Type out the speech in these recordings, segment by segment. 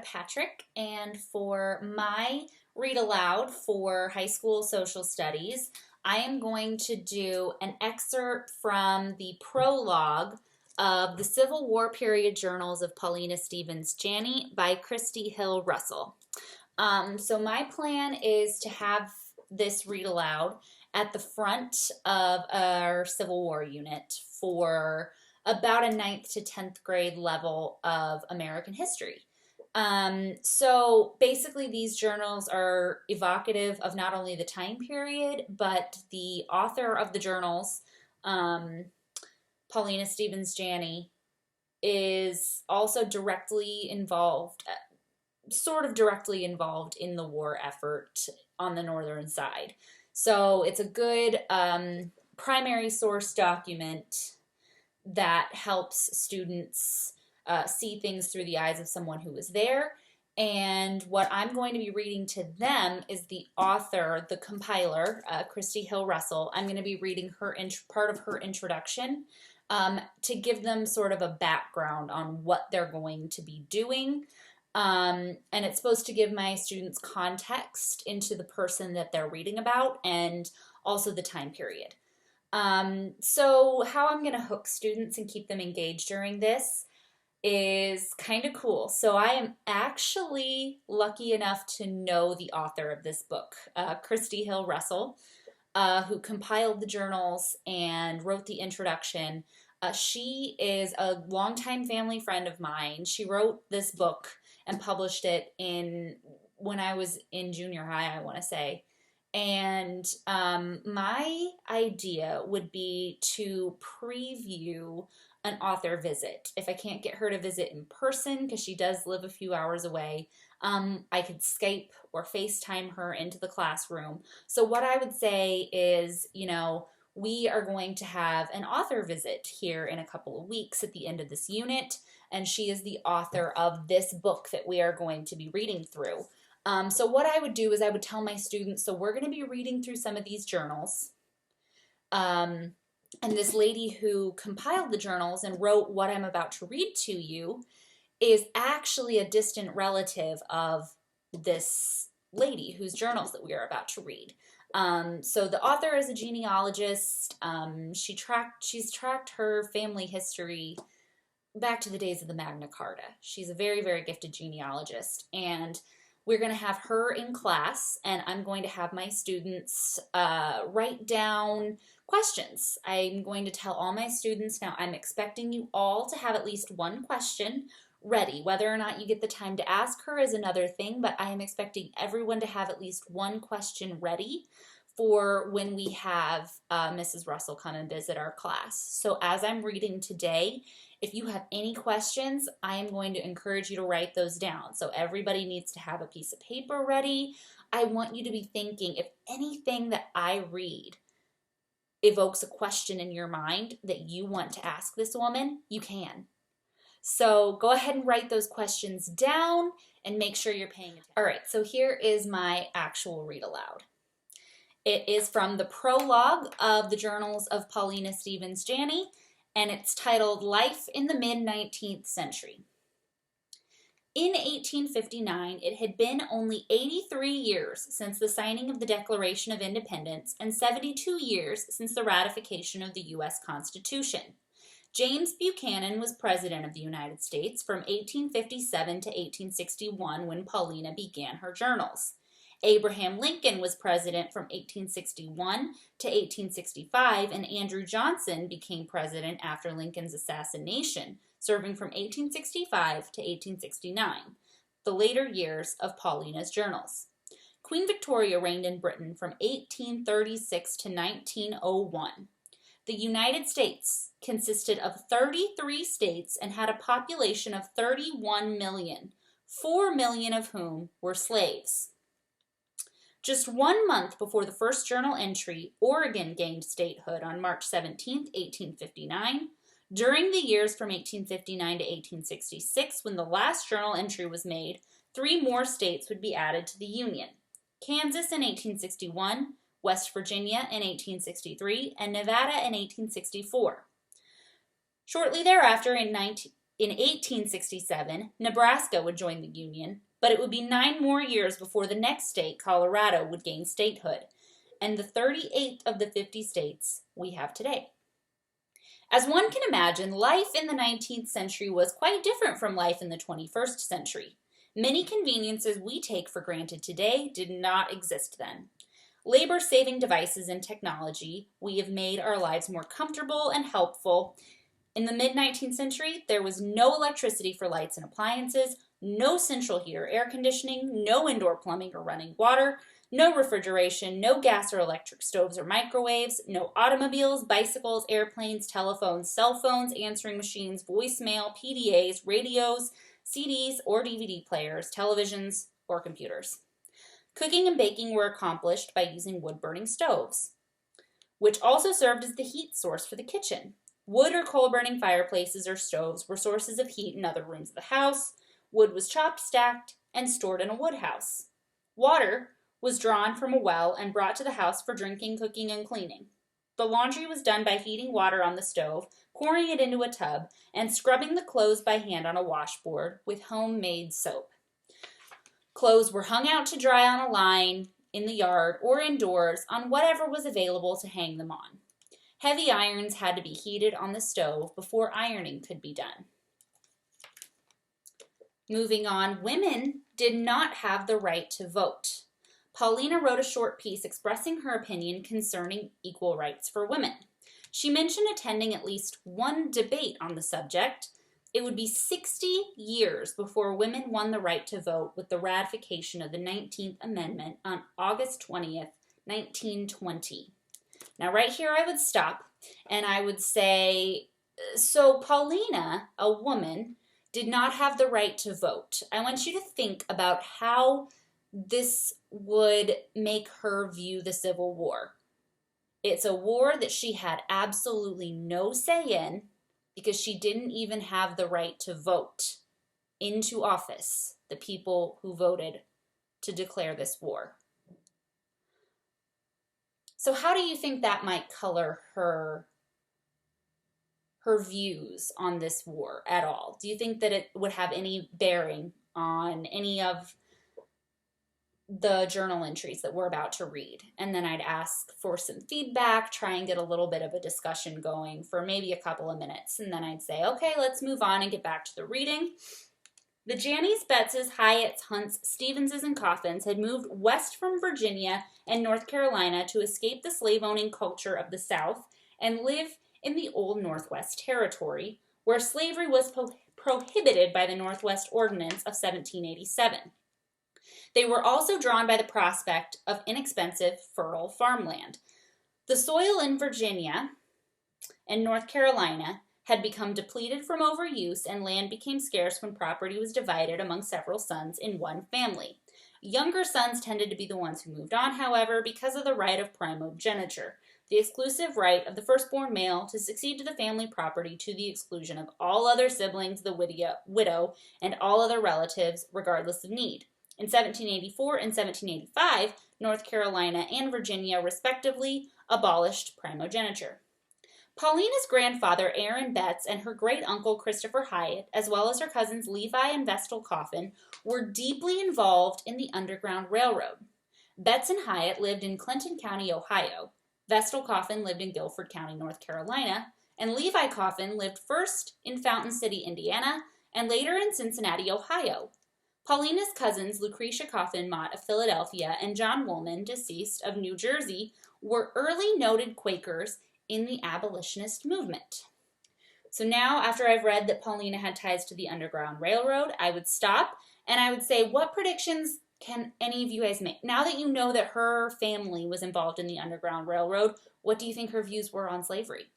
Patrick, and for my read aloud for high school social studies, I am going to do an excerpt from the prologue of the Civil War period journals of Paulena Stevens Janney by Christie Hill Russell. So my plan is to have this read aloud at the front of our Civil War unit for about a 9th to 10th grade level of American history. So basically these journals are evocative of not only the time period, but the author of the journals, Paulena Stevens Janney, is also directly involved, sort of directly involved in the war effort on the northern side. So it's a good primary source document that helps students see things through the eyes of someone who was there. And what I'm going to be reading to them is the author, the compiler, Christie Hill Russell. I'm going to be reading her part of her introduction to give them sort of a background on what they're going to be doing. And it's supposed to give my students context into the person that they're reading about and also the time period. So how I'm going to hook students and keep them engaged during this is kind of cool. So I am actually lucky enough to know the author of this book, Christie Hill Russell, who compiled the journals and wrote the introduction. She is a longtime family friend of mine. She wrote this book and published it when I was in junior high, I want to say. And my idea would be to preview an author visit. If I can't get her to visit in person, because she does live a few hours away, I could Skype or FaceTime her into the classroom. So what I would say is, we are going to have an author visit here in a couple of weeks at the end of this unit, and she is the author of this book that we are going to be reading through. So what I would do is I would tell my students, so we're going to be reading through some of these journals. And this lady who compiled the journals and wrote what I'm about to read to you is actually a distant relative of this lady whose journals that we are about to read. So the author is a genealogist. She's tracked her family history back to the days of the Magna Carta. She's a very, very gifted genealogist, and we're going to have her in class, and I'm going to have my students write down questions. I'm going to tell all my students, now I'm expecting you all to have at least one question ready. Whether or not you get the time to ask her is another thing, but I am expecting everyone to have at least one question ready for when we have Mrs. Russell come and visit our class. So as I'm reading today, if you have any questions, I am going to encourage you to write those down. So everybody needs to have a piece of paper ready. I want you to be thinking, if anything that I read evokes a question in your mind that you want to ask this woman, you can. So go ahead and write those questions down and make sure you're paying attention. All right, so here is my actual read aloud. It is from the prologue of the Journals of Paulena Stevens Janney, and it's titled Life in the Mid-19th Century. In 1859, it had been only 83 years since the signing of the Declaration of Independence and 72 years since the ratification of the U.S. Constitution. James Buchanan was President of the United States from 1857 to 1861 when Paulena began her journals. Abraham Lincoln was president from 1861 to 1865, and Andrew Johnson became president after Lincoln's assassination, serving from 1865 to 1869, the later years of Paulena's journals. Queen Victoria reigned in Britain from 1836 to 1901. The United States consisted of 33 states and had a population of 31 million, 4 million of whom were slaves. Just 1 month before the first journal entry, Oregon gained statehood on March 17, 1859. During the years from 1859 to 1866, when the last journal entry was made, 3 more states would be added to the Union: Kansas in 1861, West Virginia in 1863, and Nevada in 1864. Shortly thereafter, in In 1867, Nebraska would join the Union, but it would be 9 more years before the next state, Colorado, would gain statehood, and the 38th of the 50 states we have today. As one can imagine, life in the 19th century was quite different from life in the 21st century. Many conveniences we take for granted today did not exist then. Labor-saving devices and technology, we have made our lives more comfortable and helpful. In the mid-19th century, there was no electricity for lights and appliances, no central heater air conditioning, no indoor plumbing or running water, no refrigeration, no gas or electric stoves or microwaves, no automobiles, bicycles, airplanes, telephones, cell phones, answering machines, voicemail, PDAs, radios, CDs or DVD players, televisions, or computers. Cooking and baking were accomplished by using wood-burning stoves, which also served as the heat source for the kitchen. Wood or coal-burning fireplaces or stoves were sources of heat in other rooms of the house. Wood was chopped, stacked, and stored in a wood house. Water was drawn from a well and brought to the house for drinking, cooking, and cleaning. The laundry was done by heating water on the stove, pouring it into a tub, and scrubbing the clothes by hand on a washboard with homemade soap. Clothes were hung out to dry on a line in the yard or indoors on whatever was available to hang them on. Heavy irons had to be heated on the stove before ironing could be done. Moving on, women did not have the right to vote. Paulena wrote a short piece expressing her opinion concerning equal rights for women. She mentioned attending at least one debate on the subject. It would be 60 years before women won the right to vote with the ratification of the 19th Amendment on August 20th, 1920. Now, right here I would stop and I would say, so Paulena, a woman, did not have the right to vote. I want you to think about how this would make her view the Civil War. It's a war that she had absolutely no say in because she didn't even have the right to vote into office, the people who voted to declare this war. So how do you think that might color her views on this war at all? Do you think that it would have any bearing on any of the journal entries that we're about to read? And then I'd ask for some feedback, try and get a little bit of a discussion going for maybe a couple of minutes. And then I'd say, okay, let's move on and get back to the reading. The Janneys, Bettses, Hyatts, Hunts, Stevenses, and Coffins had moved west from Virginia and North Carolina to escape the slave-owning culture of the South and live in the old Northwest Territory, where slavery was prohibited by the Northwest Ordinance of 1787. They were also drawn by the prospect of inexpensive, fertile farmland. The soil in Virginia and North Carolina had become depleted from overuse, and land became scarce when property was divided among several sons in one family. Younger sons tended to be the ones who moved on, however, because of the right of primogeniture, the exclusive right of the firstborn male to succeed to the family property to the exclusion of all other siblings, the widow, and all other relatives, regardless of need. In 1784 and 1785, North Carolina and Virginia, respectively, abolished primogeniture. Paulena's grandfather, Aaron Betts, and her great-uncle, Christopher Hyatt, as well as her cousins Levi and Vestal Coffin, were deeply involved in the Underground Railroad. Betts and Hyatt lived in Clinton County, Ohio. Vestal Coffin lived in Guilford County, North Carolina, and Levi Coffin lived first in Fountain City, Indiana, and later in Cincinnati, Ohio. Paulena's cousins, Lucretia Coffin Mott of Philadelphia and John Woolman, deceased, of New Jersey, were early noted Quakers in the abolitionist movement. So now, after I've read that Paulena had ties to the Underground Railroad, I would stop and I would say, what predictions can any of you guys make? Now that you know that her family was involved in the Underground Railroad, what do you think her views were on slavery?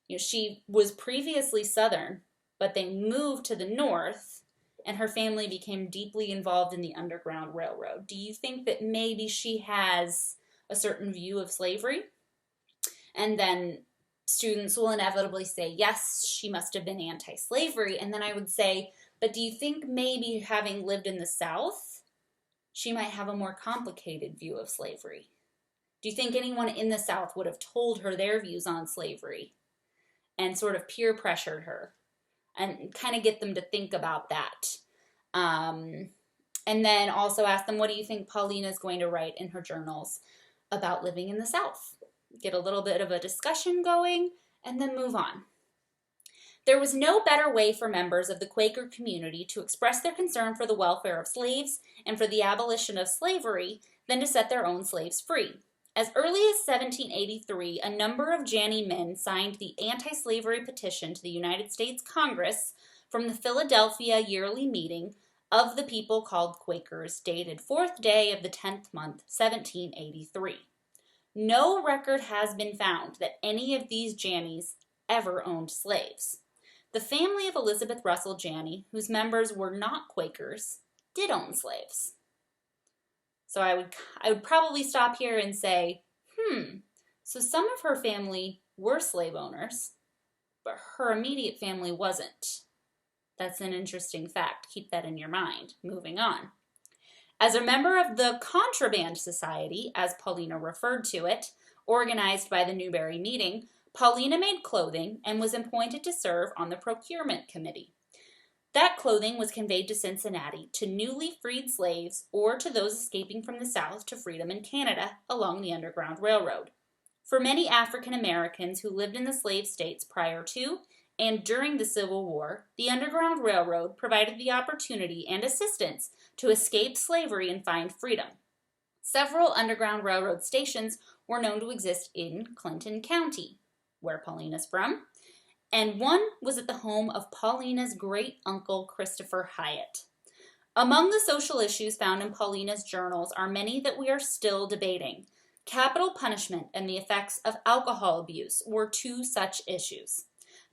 You know, she was previously Southern, but they moved to the North, and her family became deeply involved in the Underground Railroad. Do you think that maybe she has a certain view of slavery? And then students will inevitably say, yes, she must have been anti-slavery. And then I would say, but do you think maybe having lived in the South, she might have a more complicated view of slavery? Do you think anyone in the South would have told her their views on slavery and sort of peer pressured her? and kind of get them to think about that. And then also ask them, what do you think Paulena is going to write in her journals about living in the South? Get a little bit of a discussion going, and then move on. There was no better way for members of the Quaker community to express their concern for the welfare of slaves and for the abolition of slavery than to set their own slaves free. As early as 1783, a number of Janney men signed the anti-slavery petition to the United States Congress from the Philadelphia yearly meeting of the people called Quakers, dated 4th day of the 10th month, 1783. No record has been found that any of these Janneys ever owned slaves. The family of Elizabeth Russell Janney, whose members were not Quakers, did own slaves. So I would probably stop here and say, so some of her family were slave owners, but her immediate family wasn't. That's an interesting fact. Keep that in your mind. Moving on. As a member of the Contraband Society, as Paulena referred to it, organized by the Newberry meeting, Paulena made clothing and was appointed to serve on the procurement committee. That clothing was conveyed to Cincinnati to newly freed slaves or to those escaping from the South to freedom in Canada along the Underground Railroad. For many African Americans who lived in the slave states prior to and during the Civil War, the Underground Railroad provided the opportunity and assistance to escape slavery and find freedom. Several Underground Railroad stations were known to exist in Clinton County, where Paulena's from, and one was at the home of Paulena's great-uncle Christopher Hyatt. Among the social issues found in Paulena's journals are many that we are still debating. Capital punishment and the effects of alcohol abuse were two such issues.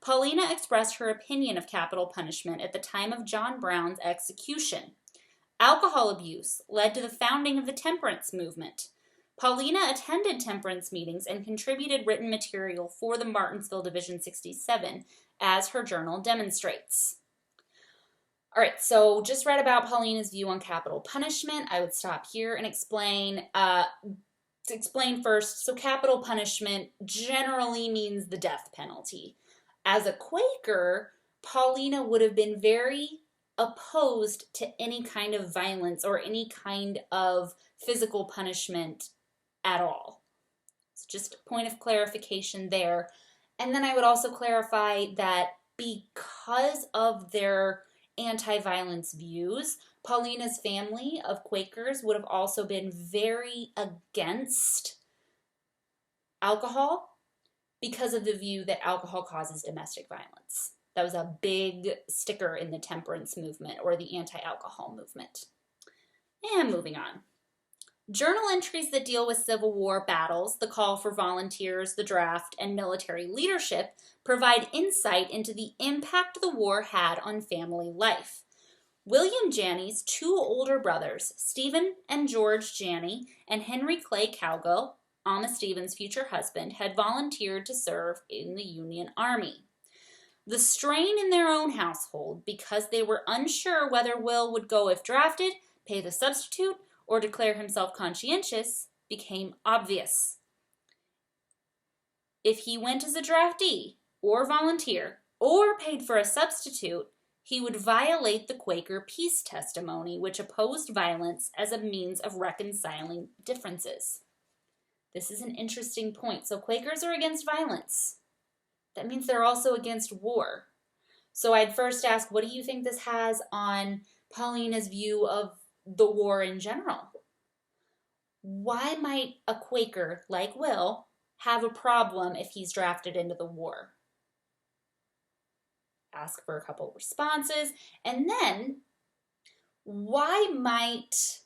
Paulena expressed her opinion of capital punishment at the time of John Brown's execution. Alcohol abuse led to the founding of the temperance movement. Paulena attended temperance meetings and contributed written material for the Martinsville Division 67, as her journal demonstrates. All right, so just read about Paulena's view on capital punishment. I would stop here and explain. To explain first, so capital punishment generally means the death penalty. As a Quaker, Paulena would have been very opposed to any kind of violence or any kind of physical punishment at all. So just a point of clarification there. And then I would also clarify that because of their anti-violence views, Paulena's family of Quakers would have also been very against alcohol because of the view that alcohol causes domestic violence. That was a big sticker in the temperance movement or the anti-alcohol movement. And moving on. Journal entries that deal with Civil War battles, the call for volunteers, the draft, and military leadership provide insight into the impact the war had on family life. William Janney's two older brothers, Stephen and George Janney, and Henry Clay Cowgill, Alma Stevens' future husband, had volunteered to serve in the Union Army. The strain in their own household, because they were unsure whether Will would go if drafted, pay the substitute, or declare himself conscientious, became obvious. If he went as a draftee, or volunteer, or paid for a substitute, he would violate the Quaker peace testimony, which opposed violence as a means of reconciling differences. This is an interesting point. So Quakers are against violence. That means they're also against war. So I'd first ask, what do you think this has on Paulena's view of the war in general? Why might a Quaker like Will have a problem if he's drafted into the war? Ask for a couple responses. And then, why might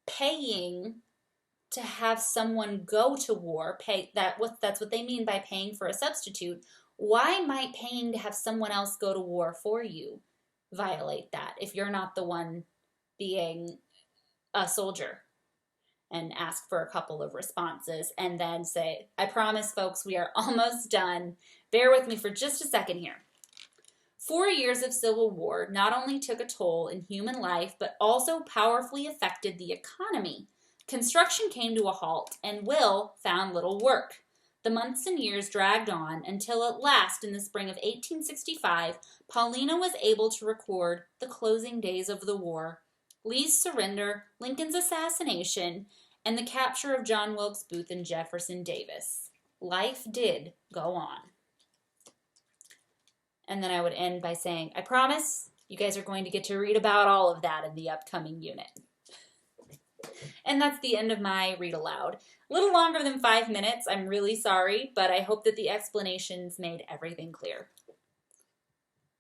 paying to have someone go to war, that's what they mean by paying for a substitute, why might paying to have someone else go to war for you violate that if you're not the one being a soldier? And ask for a couple of responses and then say, I promise folks, we are almost done. Bear with me for just a second here. 4 years of Civil War not only took a toll in human life, but also powerfully affected the economy. Construction came to a halt, and Will found little work. The months and years dragged on until at last, in the spring of 1865, Paulena was able to record the closing days of the war, Lee's surrender, Lincoln's assassination, and the capture of John Wilkes Booth and Jefferson Davis. Life did go on. And then I would end by saying, I promise you guys are going to get to read about all of that in the upcoming unit. And that's the end of my read aloud. A little longer than 5 minutes, I'm really sorry, but I hope that the explanations made everything clear.